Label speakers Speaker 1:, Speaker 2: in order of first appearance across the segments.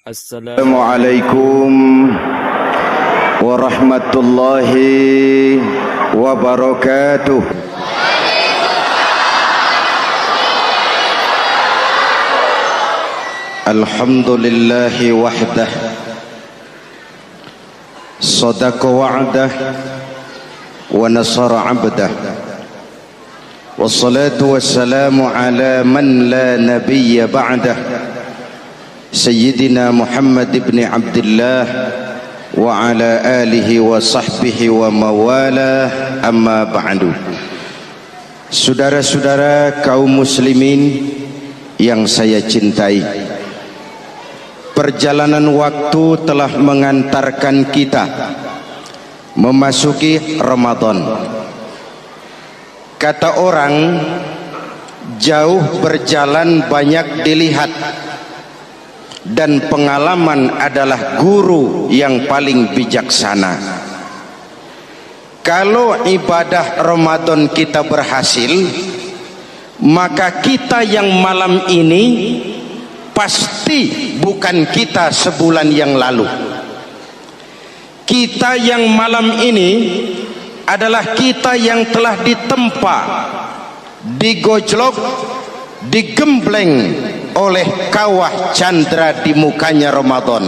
Speaker 1: Assalamualaikum warahmatullahi wabarakatuh. Alhamdulillahi wahdah, sadaqa wa'dah, wa nasara abdah, wassalatu wassalamu ala man la nabiyya ba'dah, Sayyidina Muhammad ibn Abdullah wa ala alihi wa sahbihi wa mawalah, amma ba'du. Saudara-saudara kaum muslimin yang saya cintai, perjalanan waktu telah mengantarkan kita memasuki Ramadan. Kata orang, jauh berjalan banyak dilihat, dan pengalaman adalah guru yang paling bijaksana. Kalau ibadah Ramadan kita berhasil, maka kita yang malam ini pasti bukan kita sebulan yang lalu. Kita yang malam ini adalah kita yang telah ditempa, digojlok, digembleng oleh kawah candra di mukanya Ramadan.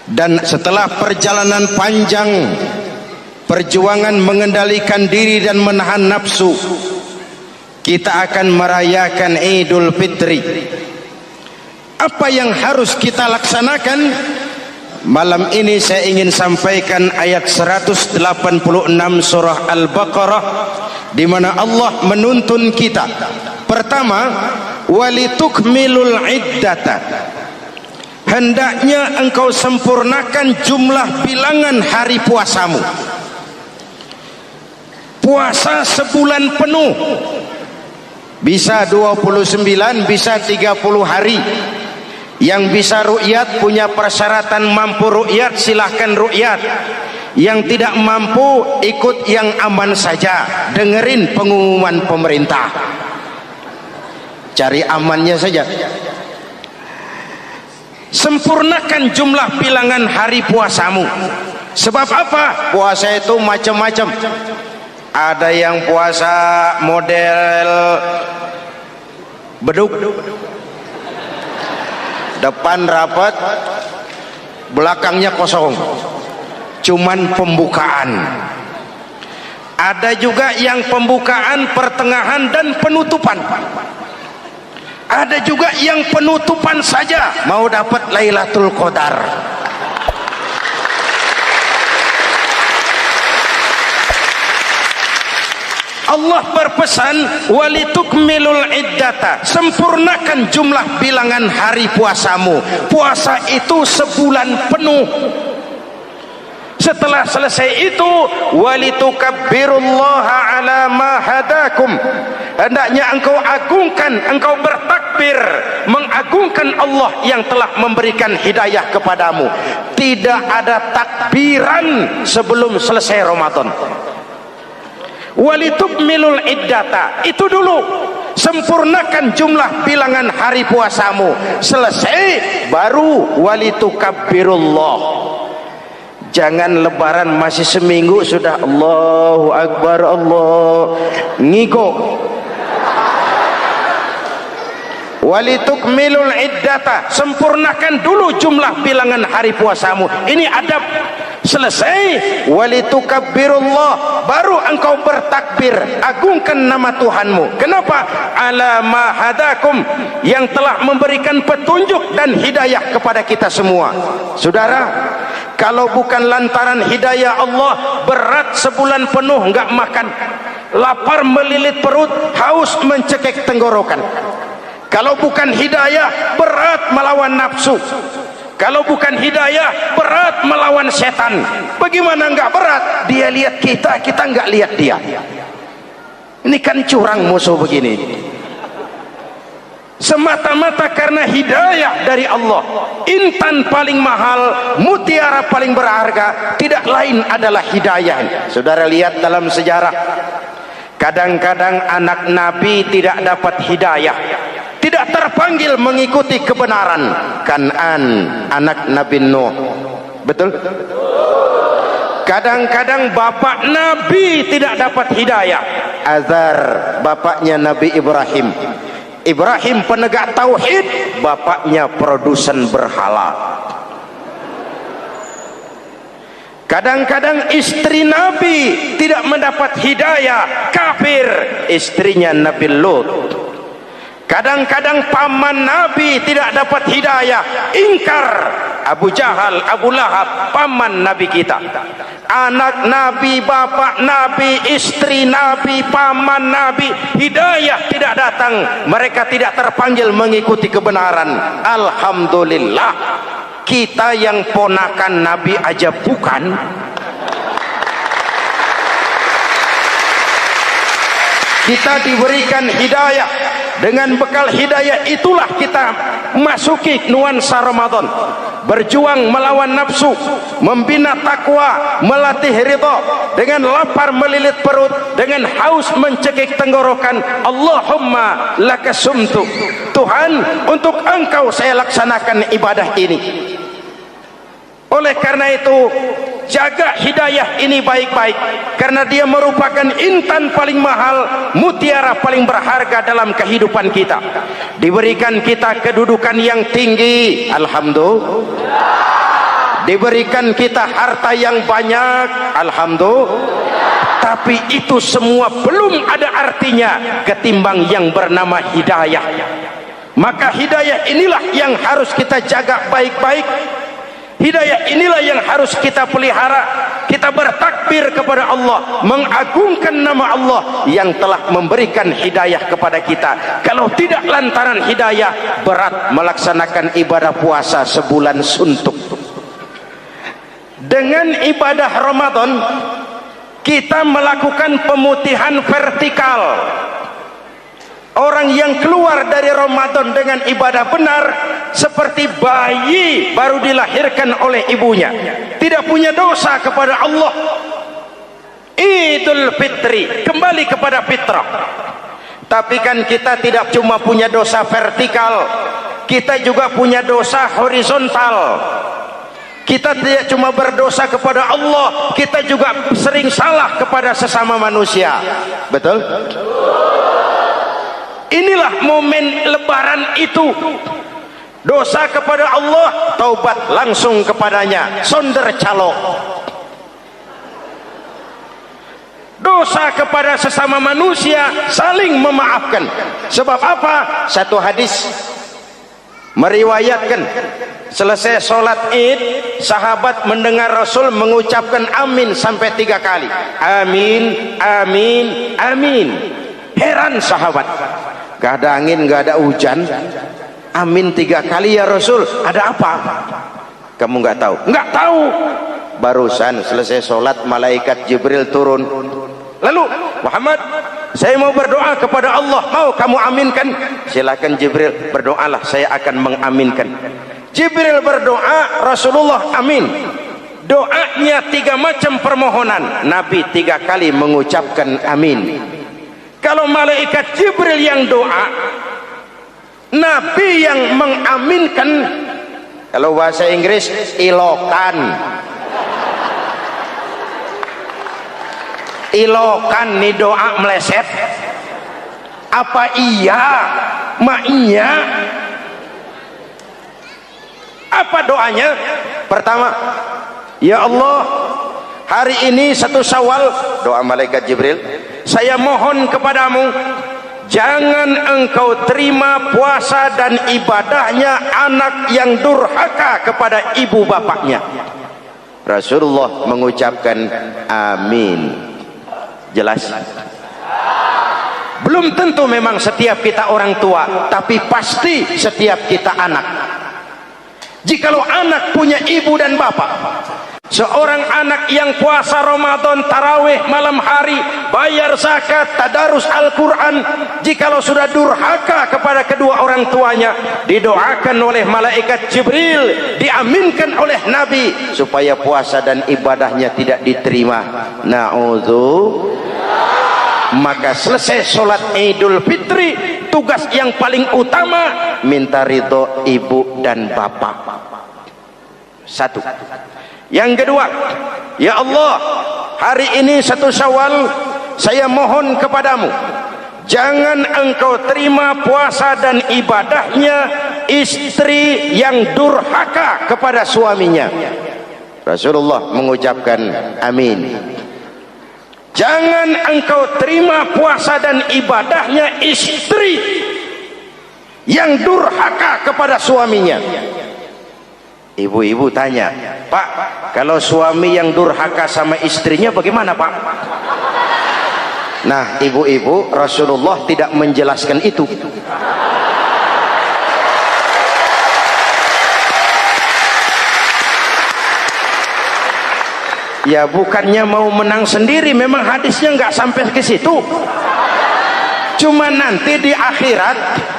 Speaker 1: Dan setelah perjalanan panjang, perjuangan mengendalikan diri dan menahan nafsu, kita akan merayakan Idul Fitri. Apa yang harus kita laksanakan? Malam ini saya ingin sampaikan ayat 186 surah Al-Baqarah, di mana Allah menuntun kita. Pertama, walitukmilul iddata, hendaknya engkau sempurnakan jumlah bilangan hari puasamu. Puasa sebulan penuh, bisa 29, bisa 30 hari. Yang bisa ru'yat, punya persyaratan mampu ru'yat, silahkan ru'yat. Yang tidak mampu, ikut yang aman saja, dengerin pengumuman pemerintah, cari amannya saja. Sempurnakan jumlah bilangan hari puasamu. Sebab apa? Puasa itu macam-macam. Ada yang puasa model beduk, depan rapat, belakangnya kosong, cuman pembukaan. Ada juga yang pembukaan, pertengahan, dan penutupan. Ada juga yang penutupan saja, mau dapat Lailatul Qadar. Allah berpesan, walitukmilul iddata, sempurnakan jumlah bilangan hari puasamu. Puasa itu sebulan penuh. Setelah selesai itu, walitukabbirullaha ala ma hadakum, hendaknya engkau agungkan, engkau bertakbir, mengagungkan Allah yang telah memberikan hidayah kepadamu. Tidak ada takbiran sebelum selesai Ramadan. Walitukmilul iddata, itu dulu, sempurnakan jumlah bilangan hari puasamu. Selesai baru walitukabbirullah. Jangan lebaran masih seminggu sudah Allahu Akbar, Allah ngiko. Walitukmilul iddata, sempurnakan dulu jumlah bilangan hari puasamu. Ini adab. Selesai, walitukabbirullah, baru engkau bertakbir, agungkan nama Tuhanmu. Kenapa? Ala ma hadakum, yang telah memberikan petunjuk dan hidayah kepada kita semua. Saudara, kalau bukan lantaran hidayah Allah, berat sebulan penuh enggak makan, lapar melilit perut, haus mencekik tenggorokan. Kalau bukan hidayah, berat melawan nafsu. Kalau bukan hidayah, berat melawan setan. Bagaimana enggak berat? Dia lihat kita, kita enggak lihat dia. Ini kan curang musuh begini. Semata-mata karena hidayah dari Allah. Intan paling mahal, mutiara paling berharga, tidak lain adalah hidayah. Saudara lihat dalam sejarah, kadang-kadang anak Nabi tidak dapat hidayah, tidak terpanggil mengikuti kebenaran. Kan'an anak Nabi Nuh, betul? Kadang-kadang bapak Nabi tidak dapat hidayah. Azar bapaknya Nabi Ibrahim. Ibrahim penegak tauhid, bapaknya produsen berhala. Kadang-kadang istri Nabi tidak mendapat hidayah, kafir, istrinya Nabi Lut. Kadang-kadang paman Nabi tidak dapat hidayah, ingkar, Abu Jahal, Abu Lahab, paman Nabi kita. Anak Nabi, bapak Nabi, istri Nabi, paman Nabi, hidayah tidak datang, mereka tidak terpanggil mengikuti kebenaran. Alhamdulillah, kita yang ponakan Nabi aja bukan, kita diberikan hidayah. Dengan bekal hidayah itulah kita masuki nuansa Ramadan, berjuang melawan nafsu, membina takwa, melatih ridha, dengan lapar melilit perut, dengan haus mencekik tenggorokan. Allahumma lakasumtu, Tuhan, untuk Engkau saya laksanakan ibadah ini. Oleh karena itu, jaga hidayah ini baik-baik, karena dia merupakan intan paling mahal, mutiara paling berharga dalam kehidupan kita. Diberikan kita kedudukan yang tinggi, alhamdulillah. Diberikan kita harta yang banyak, alhamdulillah. Tapi itu semua belum ada artinya ketimbang yang bernama hidayah. Maka hidayah inilah yang harus kita jaga baik-baik. Hidayah inilah yang harus kita pelihara. Kita bertakbir kepada Allah, mengagungkan nama Allah yang telah memberikan hidayah kepada kita. Kalau tidak lantaran hidayah, berat melaksanakan ibadah puasa sebulan suntuk. Dengan ibadah Ramadan, kita melakukan pemutihan vertikal. Orang yang keluar dari Ramadan dengan ibadah benar seperti bayi baru dilahirkan oleh ibunya, tidak punya dosa kepada Allah. Idul Fitri, kembali kepada fitrah. Tapi kan kita tidak cuma punya dosa vertikal, kita juga punya dosa horizontal. Kita tidak cuma berdosa kepada Allah, kita juga sering salah kepada sesama manusia. Betul? Inilah momen lebaran itu. Dosa kepada Allah, taubat langsung kepadanya, sonder calok. Dosa kepada sesama manusia, saling memaafkan. Sebab apa? Satu hadis meriwayatkan, selesai sholat id, sahabat mendengar Rasul mengucapkan amin sampai 3 kali. Amin, amin, amin. Heran sahabat, gak ada angin, gak ada hujan, amin 3 kali ya Rasul, ada apa? Kamu gak tahu? Gak tahu. Barusan selesai sholat, malaikat Jibril turun. Lalu, Muhammad, saya mau berdoa kepada Allah, mau kamu aminkan? Silakan Jibril, berdoalah, saya akan mengaminkan. Jibril berdoa, Rasulullah amin. Doanya 3 macam permohonan, Nabi 3 kali mengucapkan amin. Kalau malaikat Jibril yang doa, Nabi yang mengaminkan. Kalau bahasa Inggris, ilokan. Ilokan nih doa meleset. Apa iya? Ma iya? Apa doanya? Pertama, ya Allah, hari ini 1 Syawal, doa malaikat Jibril, saya mohon kepadamu, jangan engkau terima puasa dan ibadahnya anak yang durhaka kepada ibu bapaknya. Rasulullah mengucapkan amin. Jelas? Belum tentu memang setiap kita orang tua, tapi pasti setiap kita anak. Jikalau anak punya ibu dan bapak, seorang anak yang puasa Ramadan, tarawih malam hari, bayar zakat, tadarus Al-Quran, jikalau sudah durhaka kepada kedua orang tuanya, didoakan oleh malaikat Jibril, diaminkan oleh Nabi supaya puasa dan ibadahnya tidak diterima. Na'udzu. Maka selesai sholat Idul Fitri, tugas yang paling utama minta ridho ibu dan bapak. Satu. Yang kedua, ya Allah, hari ini 1 Syawal, saya mohon kepadamu, jangan engkau terima puasa dan ibadahnya istri yang durhaka kepada suaminya. Rasulullah mengucapkan amin. Jangan engkau terima puasa dan ibadahnya istri yang durhaka kepada suaminya. Ibu-ibu tanya, Pak, kalau suami yang durhaka sama istrinya bagaimana, Pak? Nah, ibu-ibu, Rasulullah tidak menjelaskan itu. Ya bukannya mau menang sendiri, memang hadisnya nggak sampai ke situ. Cuma nanti di akhirat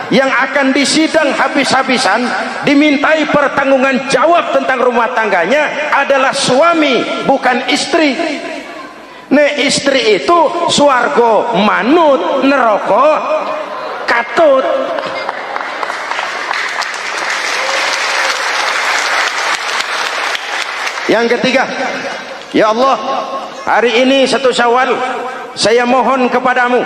Speaker 1: yang akan disidang habis-habisan, dimintai pertanggungan jawab tentang rumah tangganya adalah suami, bukan istri. Nah, istri itu swarga manut, neraka katut. Yang ketiga, ya Allah, hari ini 1 Syawal, saya mohon kepadamu,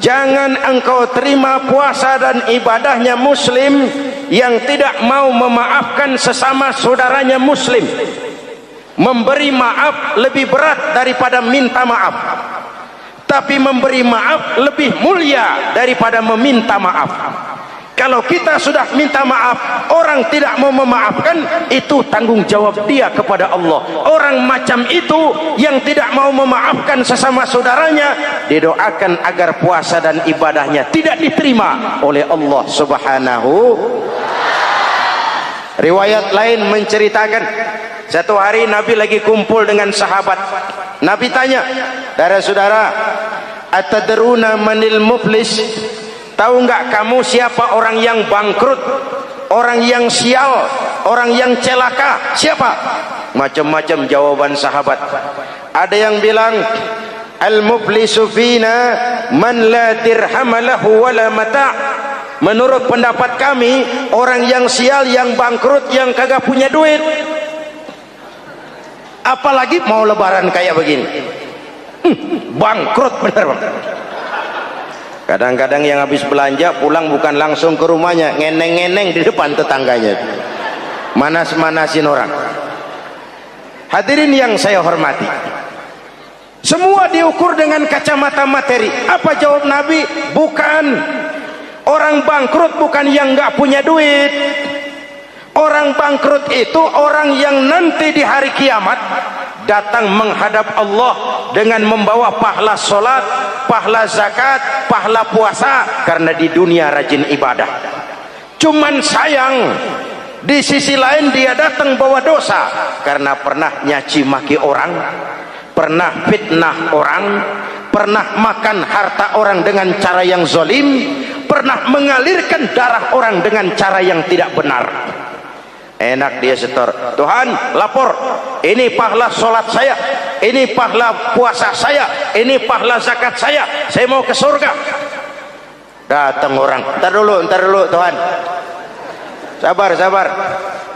Speaker 1: jangan engkau terima puasa dan ibadahnya muslim yang tidak mau memaafkan sesama saudaranya muslim. Memberi maaf lebih berat daripada minta maaf, tapi memberi maaf lebih mulia daripada meminta maaf. Kalau kita sudah minta maaf, orang tidak mau memaafkan, itu tanggung jawab dia kepada Allah. Orang macam itu yang tidak mau memaafkan sesama saudaranya, didoakan agar puasa dan ibadahnya tidak diterima oleh Allah Subhanahu. Riwayat lain menceritakan, satu hari Nabi lagi kumpul dengan sahabat. Nabi tanya, saudara-saudara, atadruna manil muflis? Tahu nggak kamu siapa orang yang bangkrut, orang yang sial, orang yang celaka? Siapa? Macam-macam jawaban sahabat. Ada yang bilang, al-muflisu fina man la dirham lahu wala mata'. Menurut pendapat kami, orang yang sial, yang bangkrut, yang kagak punya duit. Apalagi mau lebaran kayak begini. Bangkrut bener, Bang. Kadang-kadang yang habis belanja pulang bukan langsung ke rumahnya, ngeneng-ngeneng di depan tetangganya, manas-manasin orang. Hadirin yang saya hormati, semua diukur dengan kacamata materi. Apa jawab Nabi? Bukan. Orang bangkrut bukan yang nggak punya duit. Orang bangkrut itu orang yang nanti di hari kiamat datang menghadap Allah dengan membawa pahala solat, pahala zakat, pahala puasa, karena di dunia rajin ibadah. Cuman sayang, di sisi lain dia datang bawa dosa karena pernah nyaci maki orang, pernah fitnah orang, pernah makan harta orang dengan cara yang zalim, pernah mengalirkan darah orang dengan cara yang tidak benar. Enak dia setor, Tuhan lapor, ini pahala sholat saya, ini pahala puasa saya, ini pahala zakat saya mau ke surga. Datang orang, ntar dulu Tuhan, sabar.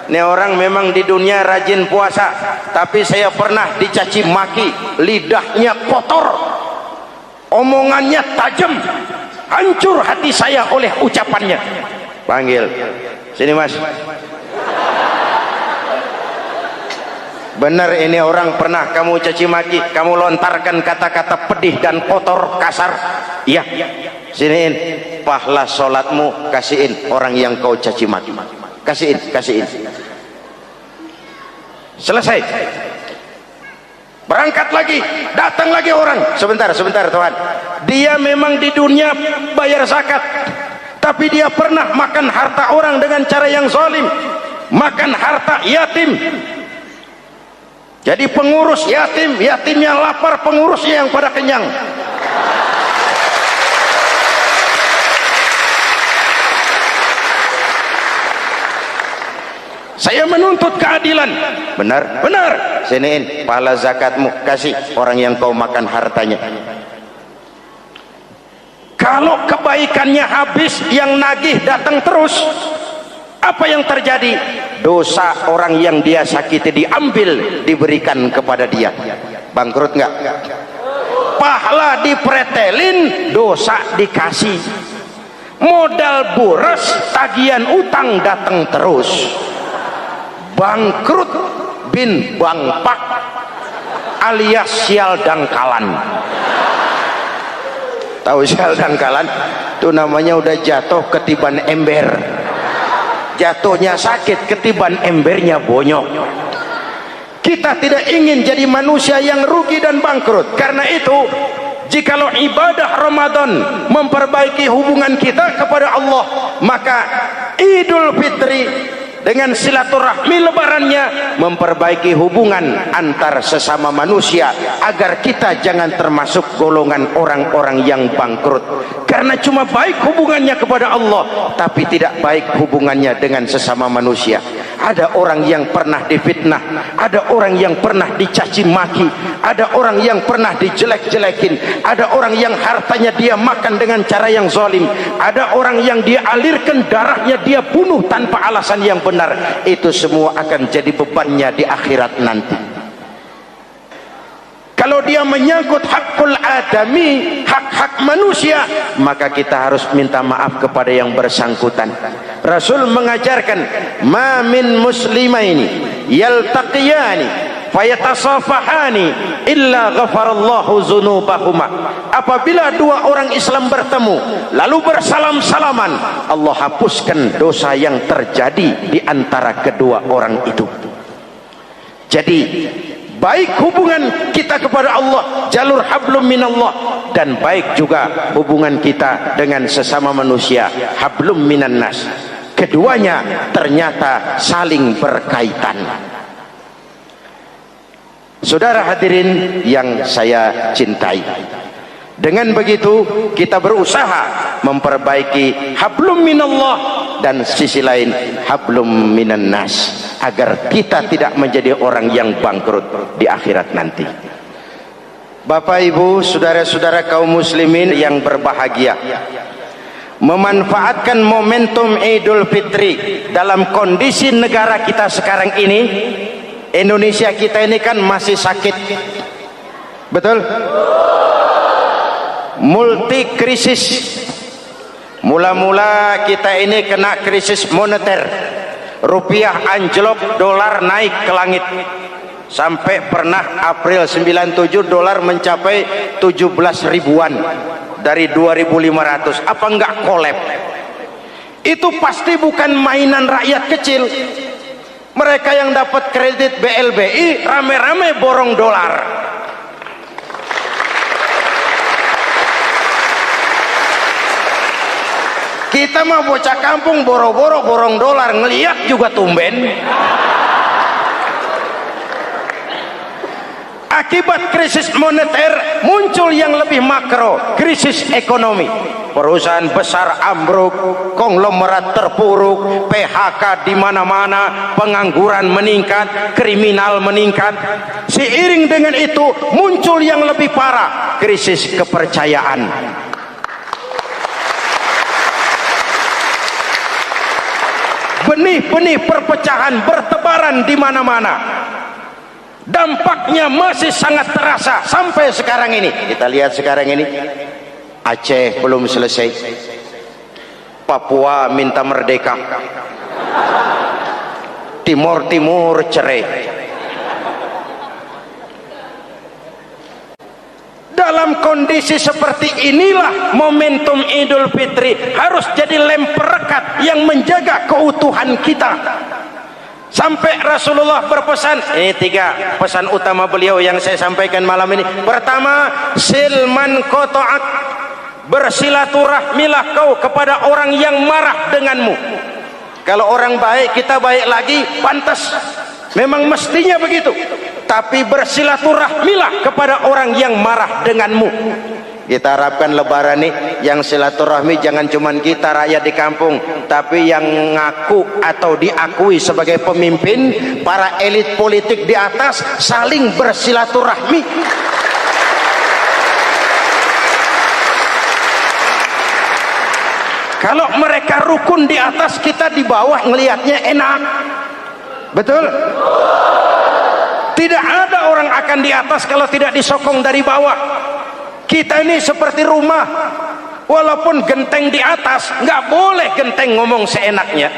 Speaker 1: Ini orang memang di dunia rajin puasa, tapi saya pernah dicaci maki, lidahnya kotor, omongannya tajam, hancur hati saya oleh ucapannya. Panggil, sini Mas. Benar ini orang pernah kamu caci maki, kamu lontarkan kata-kata pedih dan kotor, kasar. Iya, siniin pahala sholatmu, kasihin orang yang kau caci maki, kasihin. Selesai, berangkat lagi, datang lagi orang. Sebentar Tuhan, dia memang di dunia bayar zakat, tapi dia pernah makan harta orang dengan cara yang zalim, makan harta yatim. Jadi pengurus yatimnya lapar, pengurusnya yang pada kenyang. Saya menuntut keadilan. Benar. Siniin pahala zakatmu, kasih orang yang kau makan hartanya. Kalau kebaikannya habis, yang nagih datang terus, apa yang terjadi? Dosa orang yang dia sakiti diambil, diberikan kepada dia. Bangkrut nggak? Pahala dipretelin, dosa dikasih. Modal boros, tagihan utang datang terus. Bangkrut bin bangpak alias sial dangkalan. Tahu sial dangkalan? Itu namanya udah jatuh ketiban ember. Jatuhnya sakit, ketiban embernya bonyok. Kita tidak ingin jadi manusia yang rugi dan bangkrut. Karena itu, jikalau ibadah Ramadan memperbaiki hubungan kita kepada Allah, maka Idul Fitri dengan silaturahmi lebarannya memperbaiki hubungan antar sesama manusia, agar kita jangan termasuk golongan orang-orang yang bangkrut. Karena cuma baik hubungannya kepada Allah, tapi tidak baik hubungannya dengan sesama manusia. Ada orang yang pernah difitnah, ada orang yang pernah dicaci maki, ada orang yang pernah dijelek-jelekin, ada orang yang hartanya dia makan dengan cara yang zalim, ada orang yang dia alirkan darahnya, dia bunuh tanpa alasan yang benar. Itu semua akan jadi bebannya di akhirat nanti. Kalau dia menyangkut hakul adami, hak-hak manusia, maka kita harus minta maaf kepada yang bersangkutan. Rasul mengajarkan, ma min muslimaini yaltaqiyani fayatasafahani illa ghafarallahu dzunubahuma. Apabila dua orang Islam bertemu lalu bersalam-salaman, Allah hapuskan dosa yang terjadi di antara kedua orang itu. Jadi baik hubungan kita kepada Allah, jalur hablum minallah, dan baik juga hubungan kita dengan sesama manusia, hablum minan nas. Keduanya ternyata saling berkaitan. Saudara hadirin yang saya cintai, dengan begitu kita berusaha memperbaiki hablum minallah dan sisi lain hablum minan nas, agar kita tidak menjadi orang yang bangkrut di akhirat nanti. Bapak Ibu, saudara-saudara kaum muslimin yang berbahagia, memanfaatkan momentum Idul Fitri dalam kondisi negara kita sekarang ini. Indonesia kita ini kan masih sakit, betul? Multi krisis. Mula-mula kita ini kena krisis moneter, rupiah anjlok, dolar naik ke langit, sampai pernah April 97 dolar mencapai 17 ribuan dari 2.500. Apa enggak kolab? Itu pasti bukan mainan rakyat kecil. Mereka yang dapat kredit BLBI rame-rame borong dolar. Kita mah bocah kampung boro-boro borong dolar, ngeliat juga tumben. Akibat krisis moneter muncul yang lebih makro, krisis ekonomi. Perusahaan besar ambruk, konglomerat terpuruk, PHK di mana-mana, pengangguran meningkat, kriminal meningkat. Seiring dengan itu muncul yang lebih parah, krisis kepercayaan. Benih-benih perpecahan bertebaran di mana-mana. Dampaknya masih sangat terasa sampai sekarang ini. Kita lihat sekarang ini, Aceh belum selesai, Papua minta merdeka, Timur Timur cerai. Dalam kondisi seperti inilah momentum Idul Fitri harus jadi lem perekat yang menjaga keutuhan kita. Sampai Rasulullah berpesan, ini 3 pesan utama beliau yang saya sampaikan malam ini. Pertama, silman qata'ak, bersilaturahmilah kau kepada orang yang marah denganmu. Kalau orang baik, kita baik lagi, pantas, memang mestinya begitu. Tapi bersilaturahmilah kepada orang yang marah denganmu. Kita harapkan lebaran nih yang silaturahmi jangan cuman kita rakyat di kampung, tapi yang ngaku atau diakui sebagai pemimpin, para elit politik di atas saling bersilaturahmi. Kalau mereka rukun di atas, kita di bawah ngelihatnya enak. Betul? Tidak ada orang akan di atas kalau tidak disokong dari bawah. Kita ini seperti rumah, walaupun genteng di atas, nggak boleh genteng ngomong seenaknya.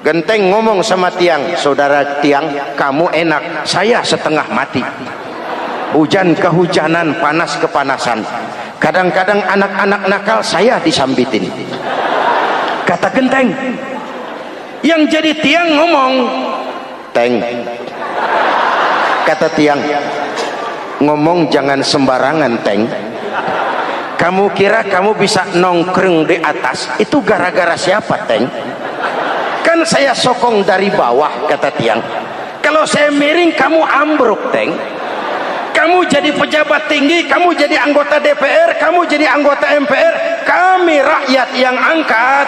Speaker 1: Genteng ngomong sama tiang, saudara tiang, kamu enak, saya setengah mati. Hujan kehujanan, panas kepanasan. Kadang-kadang anak-anak nakal saya disambitin. Kata genteng. Yang jadi tiang ngomong, teng. Kata tiang, ngomong jangan sembarangan, teng. Kamu kira kamu bisa nongkrong di atas, itu gara-gara siapa, teng? Kan saya sokong dari bawah, kata tiang. Kalau saya miring, kamu ambruk, teng. Kamu jadi pejabat tinggi, kamu jadi anggota DPR, kamu jadi anggota MPR, kami rakyat yang angkat.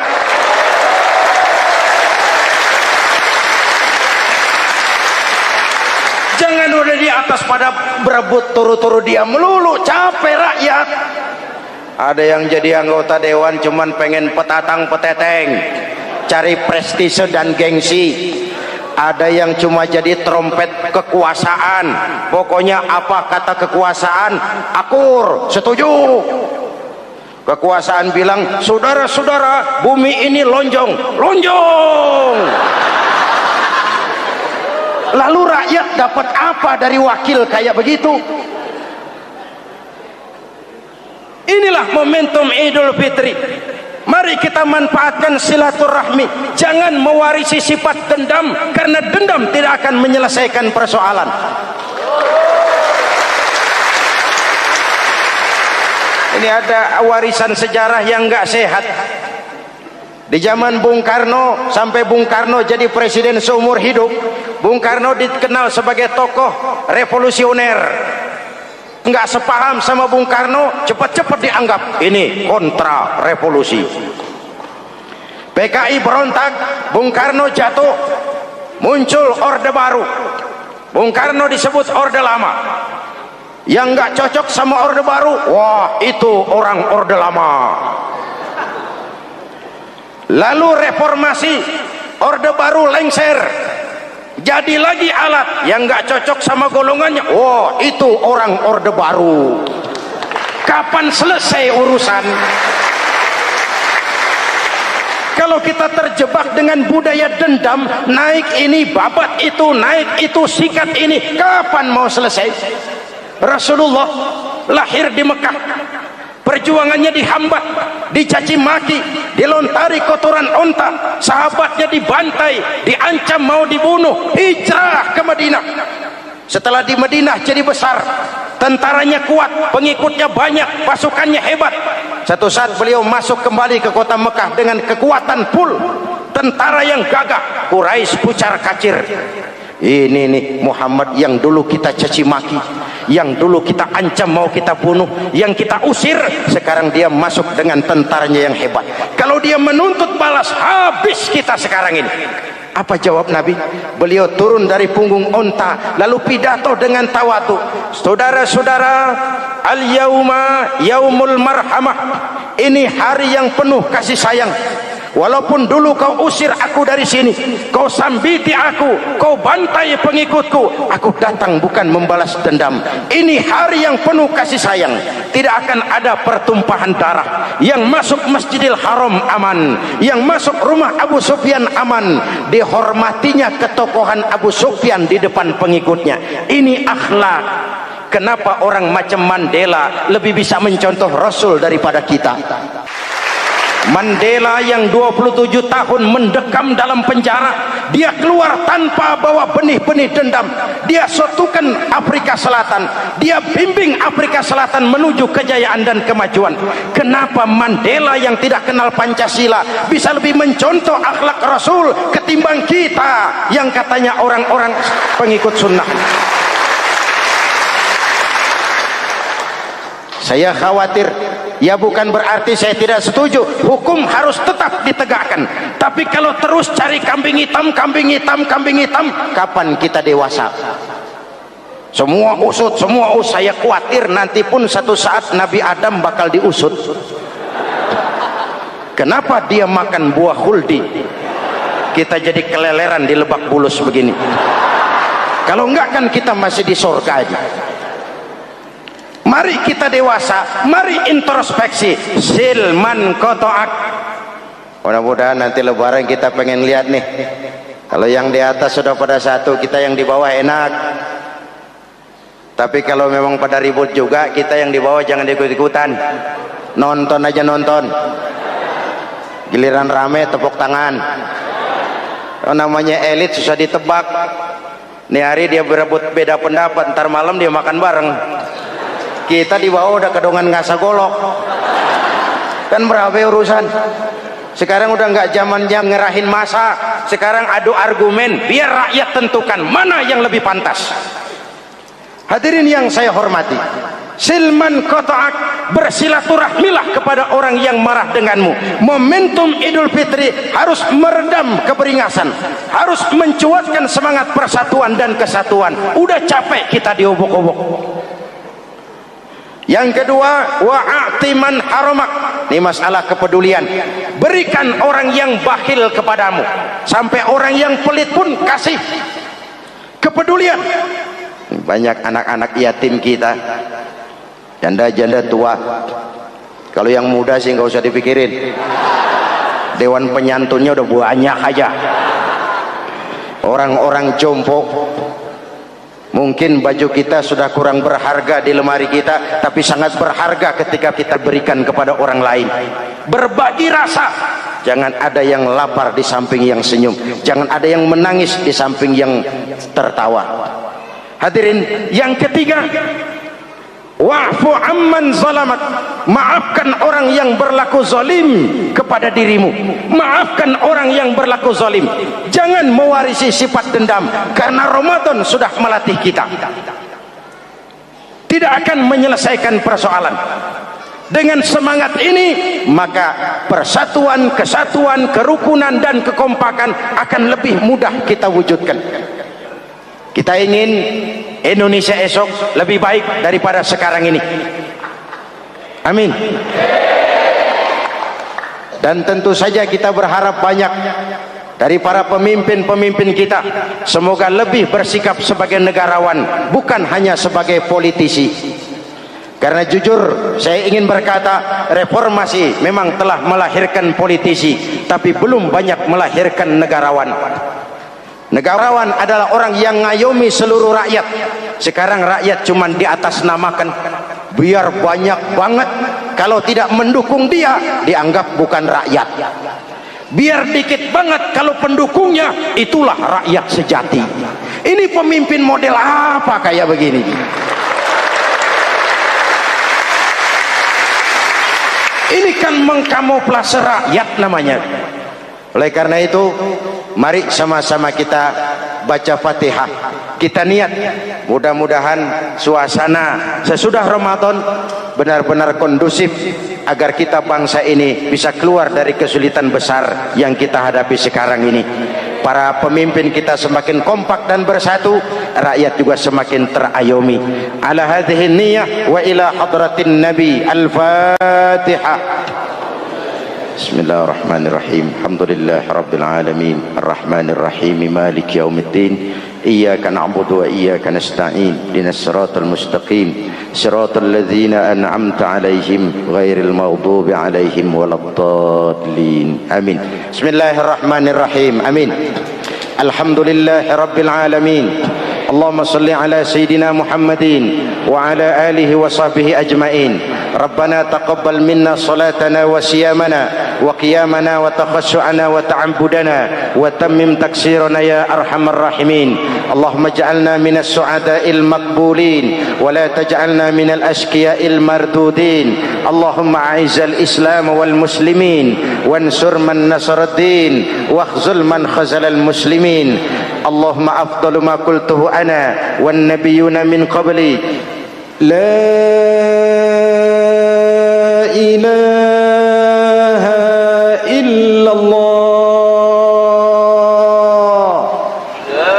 Speaker 1: Jangan udah di atas pada berebut turu-turu dia melulu, capek rakyat. Ada yang jadi anggota dewan cuman pengen petatang peteteng, cari prestise dan gengsi. Ada yang cuma jadi trompet kekuasaan, pokoknya apa kata kekuasaan akur, setuju. Kekuasaan bilang, saudara-saudara, bumi ini lonjong, lonjong. Lalu rakyat dapat apa dari wakil kayak begitu? Inilah momentum Idul Fitri. Mari kita manfaatkan silaturahmi. Jangan mewarisi sifat dendam, karena dendam tidak akan menyelesaikan persoalan. Ini ada warisan sejarah yang nggak sehat. Di zaman Bung Karno, sampai Bung Karno jadi presiden seumur hidup, Bung Karno dikenal sebagai tokoh revolusioner. Nggak sepaham sama Bung Karno, cepat-cepat dianggap ini kontra revolusi. PKI berontak, Bung Karno jatuh, muncul orde baru. Bung Karno disebut orde lama. Yang nggak cocok sama orde baru, wah itu orang orde lama. Lalu reformasi, orde baru lengser, jadi lagi alat yang nggak cocok sama golongannya, wah itu orang orde baru. Kapan selesai urusan? Kalau kita terjebak dengan budaya dendam, naik ini babat itu, naik itu sikat ini, kapan mau selesai? Rasulullah lahir di Mekah, perjuangannya dihambat, dicaci maki, dilontari kotoran onta, sahabatnya dibantai, diancam mau dibunuh, hijrah ke Madinah. Setelah di Madinah jadi besar, tentaranya kuat, pengikutnya banyak, pasukannya hebat. Satu saat beliau masuk kembali ke kota Mekah dengan kekuatan full, tentara yang gagah, Quraisy pucar kacir. Ini nih Muhammad yang dulu kita caci maki, yang dulu kita ancam mau kita bunuh, yang kita usir, sekarang dia masuk dengan tentaranya yang hebat. Kalau dia menuntut balas, habis kita sekarang ini. Apa jawab Nabi? Beliau turun dari punggung onta, lalu pidato dengan tawadu. Saudara-saudara, al-yauma yaumul marhamah. Ini hari yang penuh kasih sayang. Walaupun dulu kau usir aku dari sini, kau sambiti aku, kau bantai pengikutku, aku datang bukan membalas dendam. Ini hari yang penuh kasih sayang. Tidak akan ada pertumpahan darah. Yang masuk Masjidil Haram aman, yang masuk rumah Abu Sufyan aman. Dihormatinya ketokohan Abu Sufyan di depan pengikutnya. Ini akhlak. Kenapa orang macam Mandela lebih bisa mencontoh Rasul daripada kita? Mandela yang 27 tahun mendekam dalam penjara, dia keluar tanpa bawa benih-benih dendam. Dia satukan Afrika Selatan, dia bimbing Afrika Selatan menuju kejayaan dan kemajuan. Kenapa Mandela yang tidak kenal Pancasila bisa lebih mencontoh akhlak Rasul ketimbang kita yang katanya orang-orang pengikut sunnah? Saya khawatir. Ya bukan berarti saya tidak setuju, hukum harus tetap ditegakkan. Tapi kalau terus cari kambing hitam, kambing hitam, kambing hitam, kapan kita dewasa? Semua usut, semua usut. Saya khawatir nanti pun satu saat Nabi Adam bakal diusut. Kenapa dia makan buah khuldi, kita jadi keleleran di Lebak Bulus begini? Kalau enggak kan kita masih di surga aja. Mari kita dewasa, mari introspeksi. Silman kotoak. Mudah-mudahan nanti lebaran kita pengen lihat nih, kalau yang di atas sudah pada satu, kita yang di bawah enak. Tapi kalau memang pada ribut juga, kita yang di bawah jangan ikut-ikutan. Nonton aja, nonton. Giliran rame tepuk tangan. Oh, namanya elit susah ditebak. Nih hari dia berebut beda pendapat, ntar malam dia makan bareng. Kita di bawah udah kedongan ngasa golok. Kan berapa urusan? Sekarang udah nggak zamannya ngerahin masa. Sekarang adu argumen, biar rakyat tentukan mana yang lebih pantas. Hadirin yang saya hormati, silman kotoak, bersilaturahmilah kepada orang yang marah denganmu. Momentum Idul Fitri harus meredam keberingasan, harus mencuatkan semangat persatuan dan kesatuan. Udah capek kita diobok-obok. Yang kedua, wa'atiman haramak. Ini masalah kepedulian. Berikan orang yang bakhil kepadamu, sampai orang yang pelit pun kasih. Kepedulian. Banyak anak-anak yatim kita, janda-janda tua. Kalau yang muda sih nggak usah dipikirin, dewan penyantunnya udah banyak aja. Orang-orang jompo, mungkin baju kita sudah kurang berharga di lemari kita, tapi sangat berharga ketika kita berikan kepada orang lain. Berbagi rasa. Jangan ada yang lapar di samping yang senyum, jangan ada yang menangis di samping yang tertawa. Hadirin yang ketiga, wa'fu amman zalamak. Maafkan orang yang berlaku zalim kepada dirimu. Maafkan orang yang berlaku zalim. Jangan mewarisi sifat dendam, karena Ramadan sudah melatih kita. Tidak akan menyelesaikan persoalan. Dengan semangat ini, maka persatuan, kesatuan, kerukunan dan kekompakan akan lebih mudah kita wujudkan. Kita ingin Indonesia esok lebih baik daripada sekarang ini. Amin. Dan tentu saja kita berharap banyak dari para pemimpin-pemimpin kita. Semoga lebih bersikap sebagai negarawan, bukan hanya sebagai politisi. Karena jujur saya ingin berkata, reformasi memang telah melahirkan politisi, tapi belum banyak melahirkan negarawan. Negarawan adalah orang yang ngayomi seluruh rakyat. Sekarang rakyat cuma di atas namakan, biar banyak banget. Kalau tidak mendukung dia, dianggap bukan rakyat. Biar dikit banget kalau pendukungnya, itulah rakyat sejati. Ini pemimpin model apa kayak begini? Ini kan mengkamuflase rakyat namanya. Oleh karena itu, mari sama-sama kita baca Fatihah. Kita niat, mudah-mudahan suasana sesudah Ramadan benar-benar kondusif, agar kita bangsa ini bisa keluar dari kesulitan besar yang kita hadapi sekarang ini. Para pemimpin kita semakin kompak dan bersatu, rakyat juga semakin terayomi. Ala hadhihi niyyah wa ila hadratin nabi. Al-Fatihah. Bismillahirrahmanirrahim. Alhamdulillah rabbil alamin, arrahmanir rahim, maliki yaumiddin. Iyyaka na'budu wa iyyaka nasta'in. Ihdinas siratal mustaqim, siratal ladzina an'amta 'alaihim ghairil maghdubi 'alaihim waladdallin. Amin. Bismillahirrahmanirrahim. Amin. Alhamdulillah rabbil alamin. Allahumma salli ala sayyidina Muhammadin wa ala alihi wa sahbihi ajma'in. Rabbana taqabbal minna salatana wa siyamana wa qiyamana wa takhassu'ana wa ta'abbudana wa tammim taksirana ya arhamar rahimin. Allahumma ij'alna minas su'ada'il maqbulin wa la taj'alna minal ashqiya'il mardudin. Allahumma a'izzal islam wal muslimin wansur man nasara ad-din wakhzul man khazalal muslimin. Allahumma afdalu ma qultuhu ana wan nabiyyuna min qabli. La ilaha illallah. La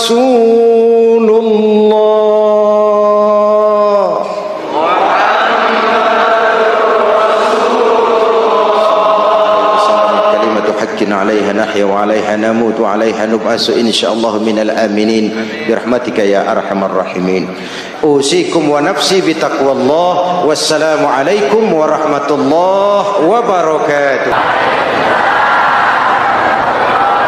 Speaker 1: Rasulullah. Kalimatu haqqin 'alaiha nahya wa 'alaiha namut wa 'alaiha nub'asu insyaallah minal aminin birahmatika ya arhamar rahimin. Usikum wa nafsi bitaqwallah. Wassalamu alaikum warahmatullahi wabarakatuh.